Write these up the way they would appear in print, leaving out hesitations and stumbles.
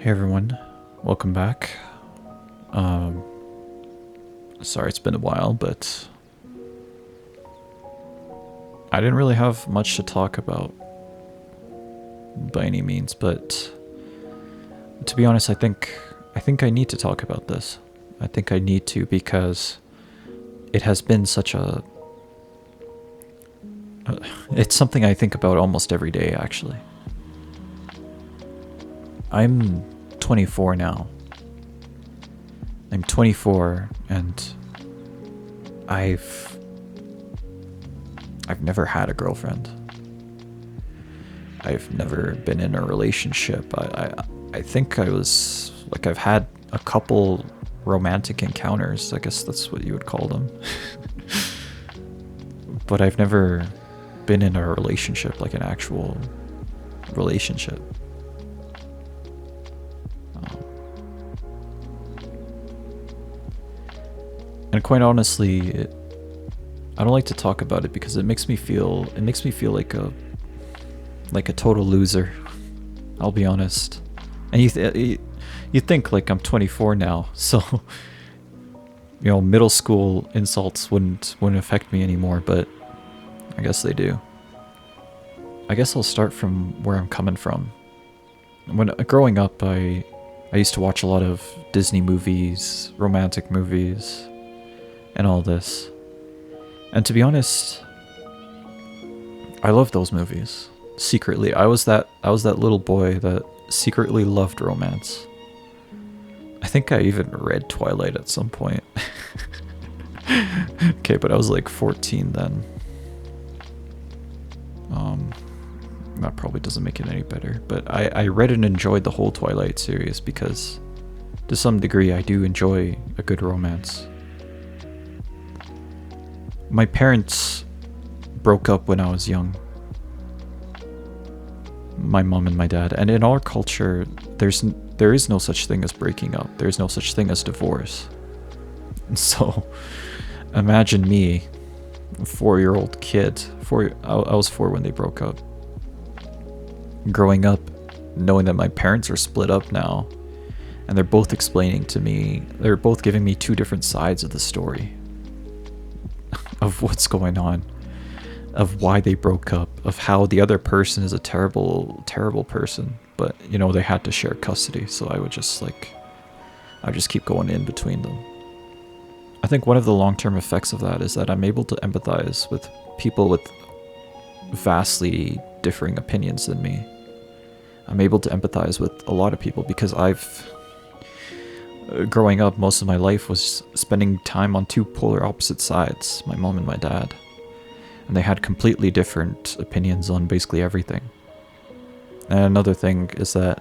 Hey everyone, welcome back. Sorry it's been a while, but I didn't really have much to talk about by any means, but to be honest, I think I need to talk about this. I think I need to because it has been such a it's something I think about almost every day, actually. I'm 24 now. I'm 24 and I've never had a girlfriend. I've never been in a relationship. I think I've had a couple romantic encounters. I guess that's what you would call them. But I've never been in a relationship, like an actual relationship. And quite honestly, I don't like to talk about it because it makes me feel like a total loser. I'll be honest. And you think like I'm 24 now, so middle school insults wouldn't affect me anymore, but I guess they do. I guess I'll start from where I'm coming from. When growing up, I used to watch a lot of Disney movies, romantic movies, and all this. And to be honest, I love those movies. Secretly, I was that little boy that secretly loved romance. I think I even read Twilight at some point. Okay, but I was like 14 then. That probably doesn't make it any better. But I read and enjoyed the whole Twilight series because to some degree I do enjoy a good romance. My parents broke up when I was young. My mom and my dad. And in our culture, there is no such thing as breaking up. There's no such thing as divorce. So imagine me, a 4-year-old kid. I was 4 when they broke up. Growing up, knowing that my parents are split up now, and they're both explaining to me, they're both giving me 2 different sides of the story. Of what's going on, of why they broke up, of how the other person is a terrible, terrible person, but they had to share custody, so I would just keep going in between them. I think one of the long-term effects of that is that I'm able to empathize with people with vastly differing opinions than me. I'm able to empathize with a lot of people because growing up, most of my life was spending time on 2 polar opposite sides, my mom and my dad. And they had completely different opinions on basically everything. And another thing is that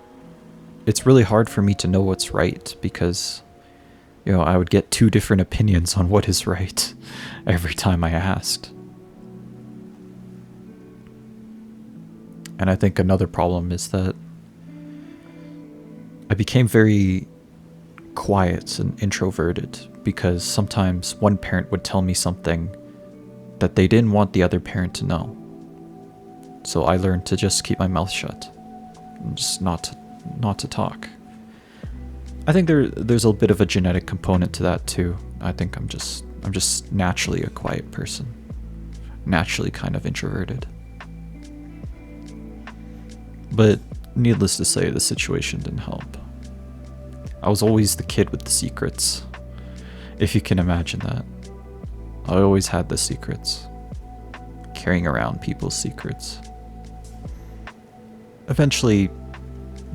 it's really hard for me to know what's right because, I would get 2 different opinions on what is right every time I asked. And I think another problem is that I became very quiet and introverted because sometimes one parent would tell me something that they didn't want the other parent to know. So I learned to just keep my mouth shut and just not to talk. I think there's a bit of a genetic component to that too. I think I'm just naturally a quiet person, naturally kind of introverted. But needless to say, the situation didn't help. I was always the kid with the secrets, if you can imagine that. I always had the secrets, carrying around people's secrets. Eventually,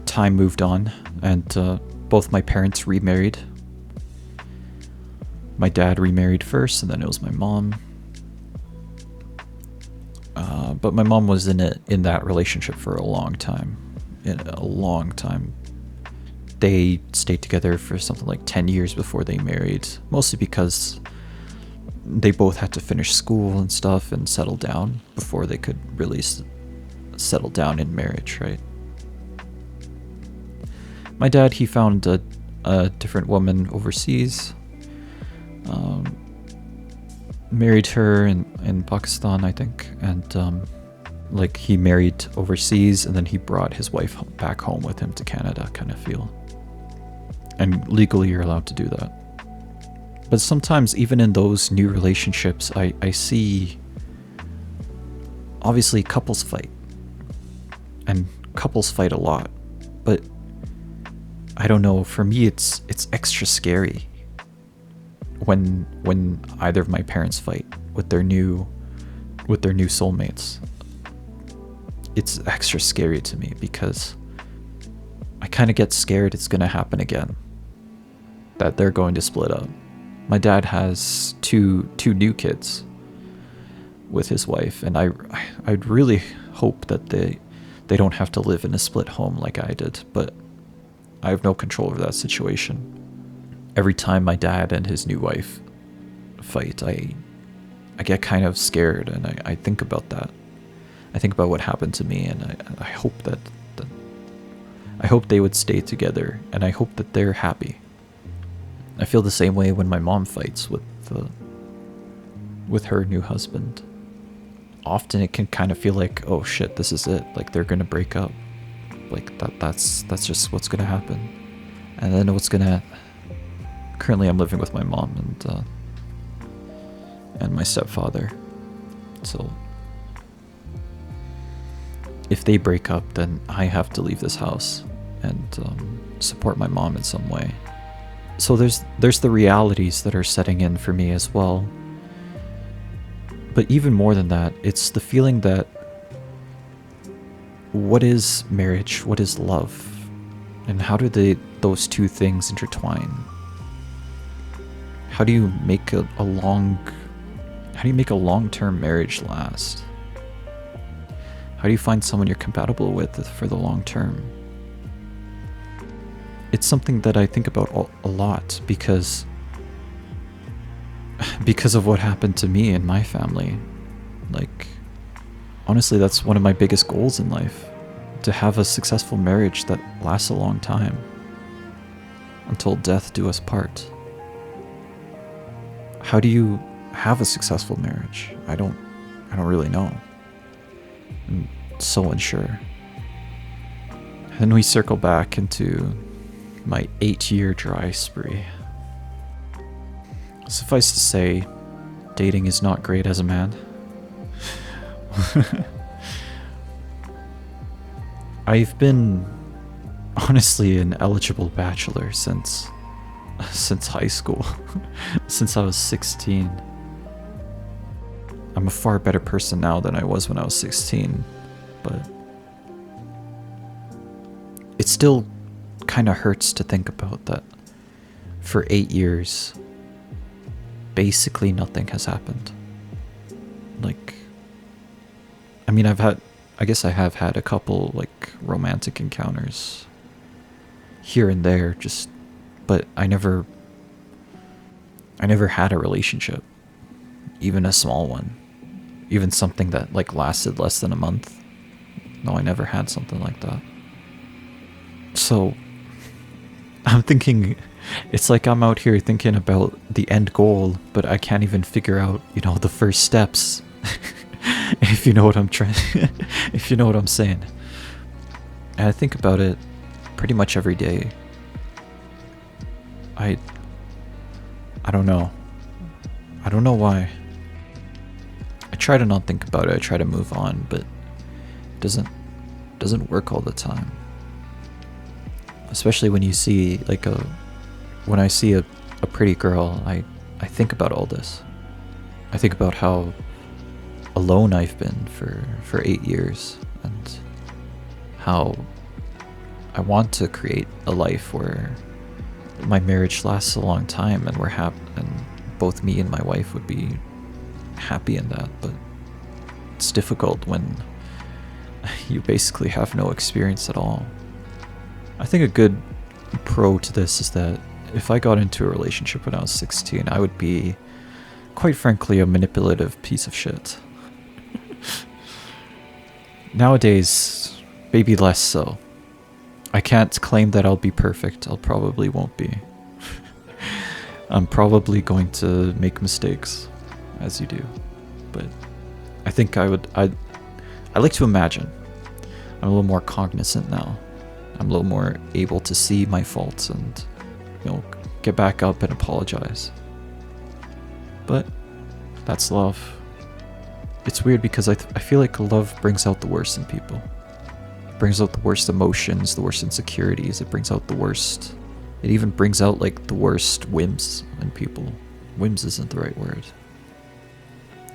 time moved on, and both my parents remarried. My dad remarried first, and then it was my mom. But my mom was in that relationship for a long time. They stayed together for something like 10 years before they married, mostly because they both had to finish school and stuff and settle down before they could really settle down in marriage, right? My dad, he found a different woman overseas, married her in Pakistan, I think, and like he married overseas and then he brought his wife back home with him to Canada kind of feel. And legally you're allowed to do that. But sometimes even in those new relationships, I see obviously couples fight. And couples fight a lot. But I don't know, for me it's extra scary when either of my parents fight with their new soulmates. It's extra scary to me because I kind of get scared it's going to happen again, that they're going to split up. My dad has two new kids with his wife, and I'd really hope that they don't have to live in a split home like I did, but I have no control over that situation. Every time my dad and his new wife fight, I get kind of scared, and I think about that. I think about what happened to me, and I hope that I hope they would stay together, and I hope that they're happy. I feel the same way when my mom fights with her new husband. Often it can kind of feel like, oh shit, this is it. Like they're gonna break up. Like that's just what's gonna happen. And then currently I'm living with my mom and my stepfather. So if they break up, then I have to leave this house and support my mom in some way. So there's the realities that are setting in for me as well. But even more than that, it's the feeling that what is marriage? What is love? And how do those two things intertwine? How do you make a long-term marriage last? How do you find someone you're compatible with for the long term? It's something that I think about a lot because of what happened to me and my family. Like, honestly, that's one of my biggest goals in life, to have a successful marriage that lasts a long time, until death do us part. How do you have a successful marriage? I don't really know. I'm so unsure. And we circle back into my 8-year dry spree. Suffice to say, dating is not great as a man. I've been honestly an eligible bachelor since high school, since I was 16. I'm a far better person now than I was when I was 16, but it still kind of hurts to think about that for 8 years, basically nothing has happened. Like, I mean, I guess I have had a couple, like, romantic encounters here and there, but I never had a relationship, even a small one, even something that, like, lasted less than a month. No, I never had something like that. So, I'm thinking, it's like I'm out here thinking about the end goal, but I can't even figure out, the first steps. If you know what I'm if you know what I'm saying. And I think about it pretty much every day. I don't know. I don't know why. I try to not think about it. I try to move on, but it doesn't work all the time. Especially when you see when I see a pretty girl, I think about all this. I think about how alone I've been for 8 years, and how I want to create a life where my marriage lasts a long time and we're happy, and both me and my wife would be happy in that. But it's difficult when you basically have no experience at all. I think a good pro to this is that if I got into a relationship when I was 16, I would be, quite frankly, a manipulative piece of shit. Nowadays, maybe less so. I can't claim that I'll be perfect. I'll probably won't be. I'm probably going to make mistakes, as you do. But I think I I like to imagine. I'm a little more cognizant now. I'm a little more able to see my faults and, you know, get back up and apologize. But that's love. It's weird because I feel like love brings out the worst in people. It brings out the worst emotions, the worst insecurities. It brings out the worst. It even brings out like the worst whims in people. Whims isn't the right word.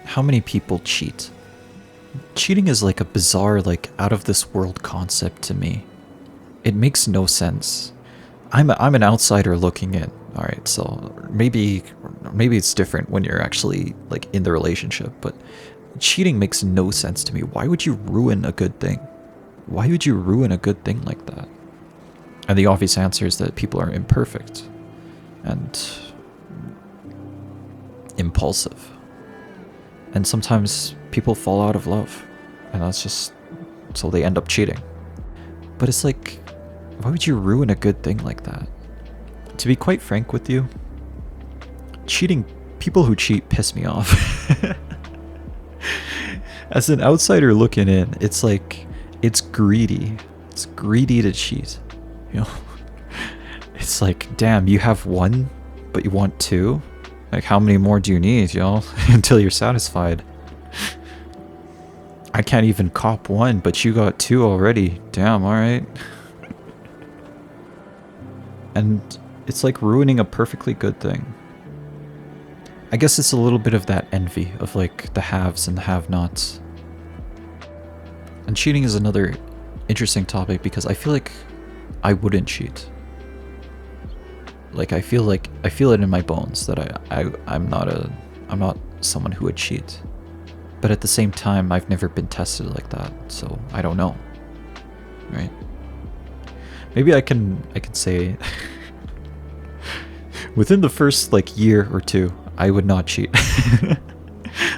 How many people cheat? Cheating is like a bizarre, like out of this world concept to me. It makes no sense. I'm an outsider looking in. All right, so maybe it's different when you're actually like in the relationship, but cheating makes no sense to me. Why would you ruin a good thing? Why would you ruin a good thing like that? And the obvious answer is that people are imperfect and impulsive. And sometimes people fall out of love, and that's just, so they end up cheating. But it's like, why would you ruin a good thing like that? To be quite frank with you, people who cheat piss me off. As an outsider looking in, it's like, it's greedy. It's greedy to cheat. You know? It's like, damn, you have one, but you want two? Like, how many more do you need, yo? Until you're satisfied. I can't even cop one, but you got two already. Damn, alright. And it's like ruining a perfectly good thing. I guess it's a little bit of that envy of like the haves and the have-nots. And cheating is another interesting topic because I feel like I wouldn't cheat. Like I feel it in my bones that I'm not someone who would cheat. But at the same time, I've never been tested like that, so I don't know. Right? Maybe I can say within the first like year or two, I would not cheat.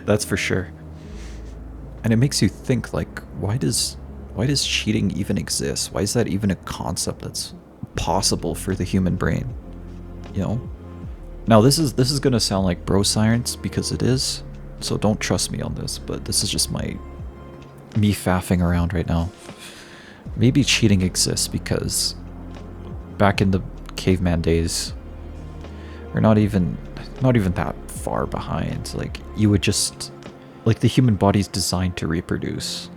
That's for sure. And it makes you think like, why does cheating even exist? Why is that even a concept that's possible for the human brain? You know? Now this is gonna sound like bro science because it is, so don't trust me on this, but this is just me faffing around right now. Maybe cheating exists because back in the caveman days, or not even that far behind, like you would just, like the human body's designed to reproduce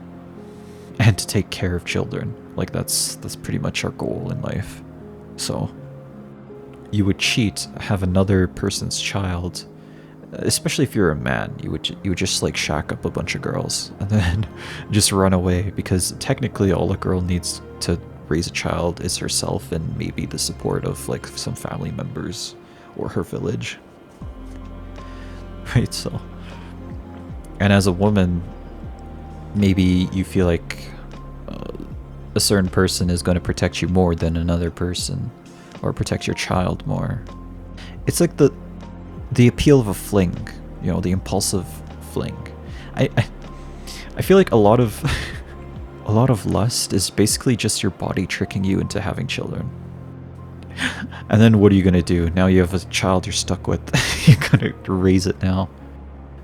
and to take care of children. Like that's pretty much our goal in life. So you would cheat, have another person's child, especially if you're a man, you would just like shack up a bunch of girls and then just run away, because technically all a girl needs to raise a child is herself and maybe the support of like some family members or her village. Right, so. And as a woman, maybe you feel like a certain person is going to protect you more than another person, or protect your child more. It's like the appeal of a fling, you know, the impulsive fling. I feel like a lot of lust is basically just your body tricking you into having children. And then what are you gonna do? Now you have a child you're stuck with. You're gonna raise it now.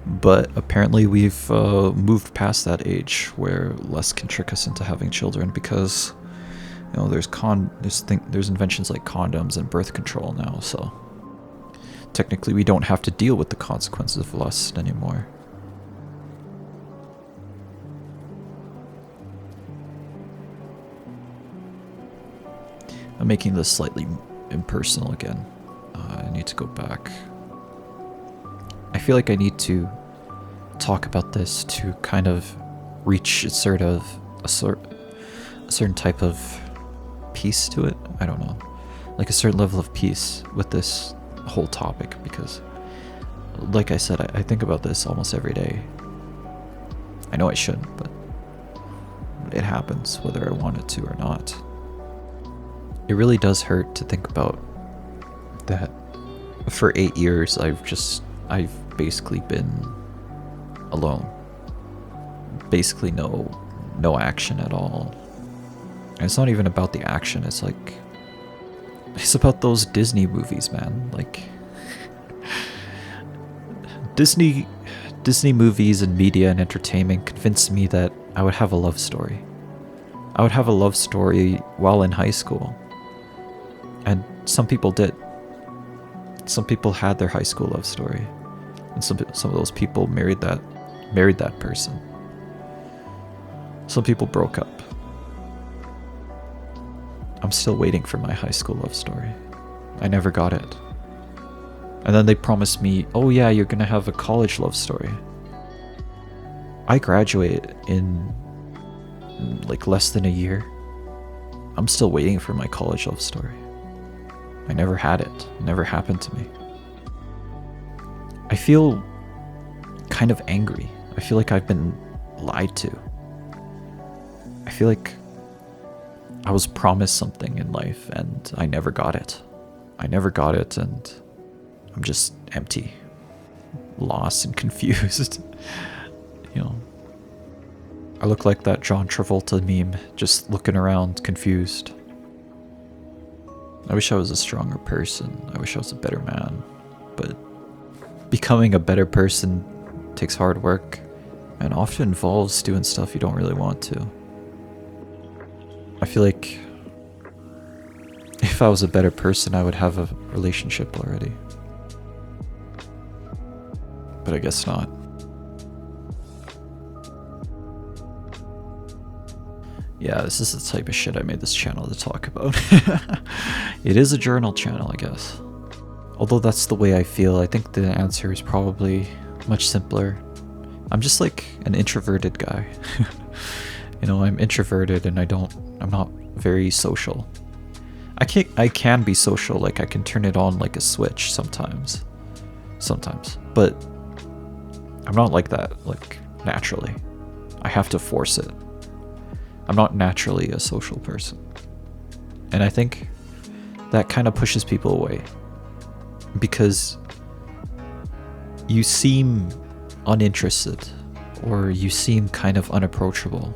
But apparently we've moved past that age where lust can trick us into having children, because you know there's inventions like condoms and birth control now, so technically we don't have to deal with the consequences of lust anymore. I'm making this slightly impersonal again. I need to go back. I feel like I need to talk about this to kind of reach a certain type of peace to it. I don't know, like a certain level of peace with this whole topic, because like I said, I think about this almost every day. I know I shouldn't, but it happens whether I want it to or not. It really does hurt to think about that for 8 years I've basically been alone. Basically no action at all. And it's not even about the action, it's about those Disney movies, man. Like Disney movies and media and entertainment convinced me that I would have a love story. I would have a love story while in high school. And some people did. Some people had their high school love story. And some of those people married that person. Some people broke up. I'm still waiting for my high school love story. I never got it. And then they promised me, oh yeah, you're gonna have a college love story. I graduate in like less than a year. I'm still waiting for my college love story. I never had it. It never happened to me. I feel kind of angry. I feel like I've been lied to. I feel like I was promised something in life and I never got it. I never got it, and I'm just empty, lost and confused. You know, I look like that John Travolta meme, just looking around confused. I wish I was a stronger person. I wish I was a better man. But becoming a better person takes hard work and often involves doing stuff you don't really want to. I feel like if I was a better person, I would have a relationship already. But I guess not. Yeah, this is the type of shit I made this channel to talk about. It is a journal channel, I guess. Although that's the way I feel, I think the answer is probably much simpler. I'm just like an introverted guy. You know, I'm introverted and I'm not very social. I can be social, like I can turn it on like a switch sometimes. But I'm not like that, like naturally. I have to force it. I'm not naturally a social person. And I think that kind of pushes people away. Because you seem uninterested, or you seem kind of unapproachable.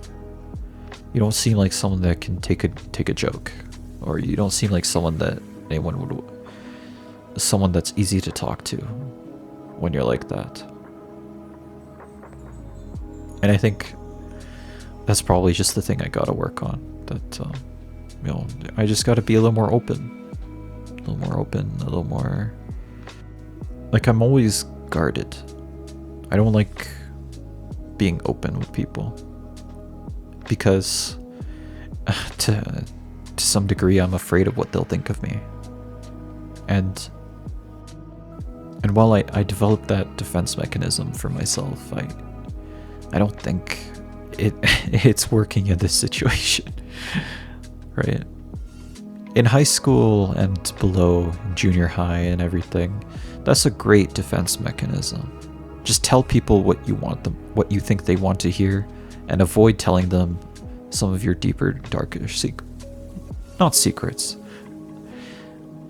You don't seem like someone that can take a joke, or you don't seem like someone that someone that's easy to talk to when you're like that. And I think that's probably just the thing I gotta work on. That you know, I just gotta be a little more open, a little more. Like, I'm always guarded. I don't like being open with people because to some degree I'm afraid of what they'll think of me. And while I developed that defense mechanism for myself, I don't think it's working in this situation. Right? In high school and below, junior high and everything, that's a great defense mechanism. Just tell people what you think they want to hear, and avoid telling them some of your deeper, darker not secrets.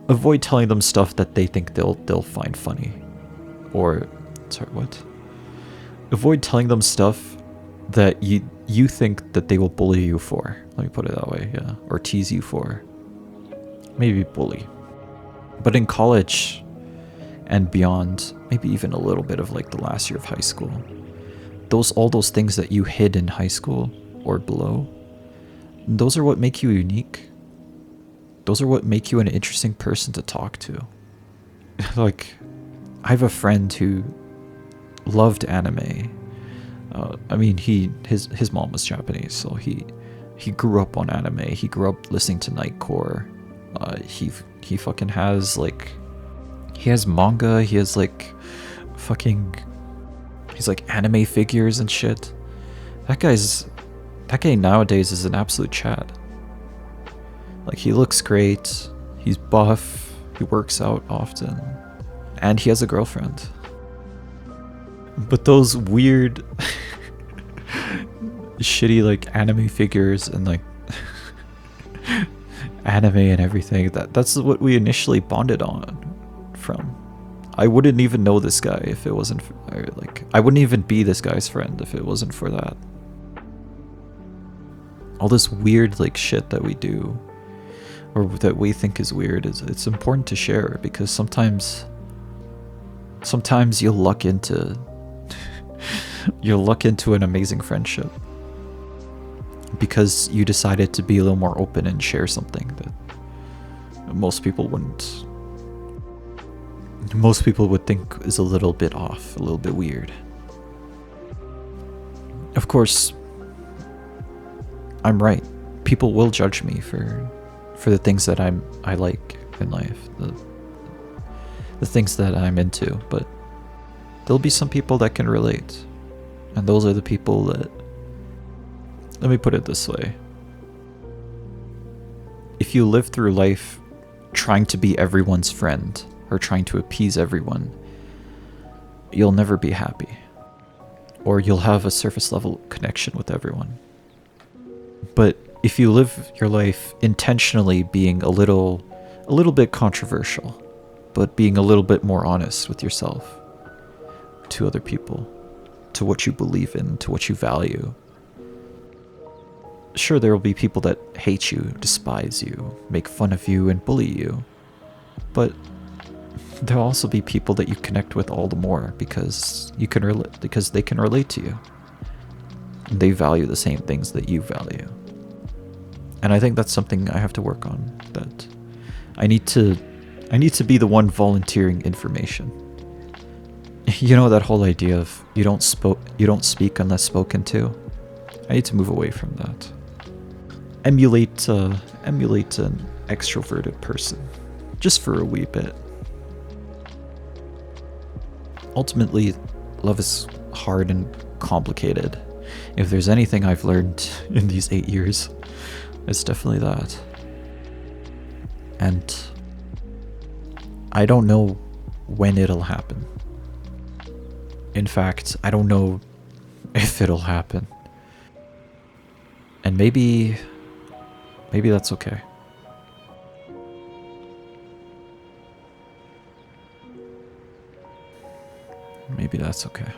Avoid telling them stuff that they think they'll find funny. Or sorry, what? Avoid telling them stuff that you think that they will bully you for. Let me put it that way, yeah. Or tease you for. Maybe bully. But in college and beyond, maybe even a little bit of like the last year of high school, all those things that you hid in high school or below, those are what make you unique. Those are what make you an interesting person to talk to. Like, I have a friend who loved anime. I mean, his mom was Japanese, so he grew up on anime. He grew up listening to Nightcore. He fucking has like, he has manga. He has like he's like anime figures and shit. That guy nowadays is an absolute Chad. Like, he looks great. He's buff. He works out often, and he has a girlfriend. But those weird shitty like anime figures and like anime and everything, that's what we initially bonded on from. I wouldn't even know this guy if it wasn't for, I wouldn't even be this guy's friend if it wasn't for that. All this weird like shit that we do, or that we think is weird, it's important to share, because sometimes you'll luck into an amazing friendship. because you decided to be a little more open and share something that most people wouldn't. Most people would think is a little bit off, a little bit weird. Of course, I'm right. People will judge me for the things that I like in life, the things that I'm into, but there'll be some people that can relate. And those are the people that, let me put it this way. If you live through life trying to be everyone's friend or trying to appease everyone, you'll never be happy. Or you'll have a surface level connection with everyone. But if you live your life intentionally being a little bit controversial, but being a little bit more honest with yourself, to other people, to what you believe in, to what you value. Sure, there will be people that hate you, despise you, make fun of you, and bully you. But there'll also be people that you connect with all the more because they can relate to you. They value the same things that you value. And I think that's something I have to work on. That I need to be the one volunteering information. You know, that whole idea of you don't speak unless spoken to. I need to move away from that. Emulate an extroverted person, just for a wee bit. Ultimately, love is hard and complicated. If there's anything I've learned in these 8 years, it's definitely that. And I don't know when it'll happen. In fact, I don't know if it'll happen. And maybe that's okay. Maybe that's okay.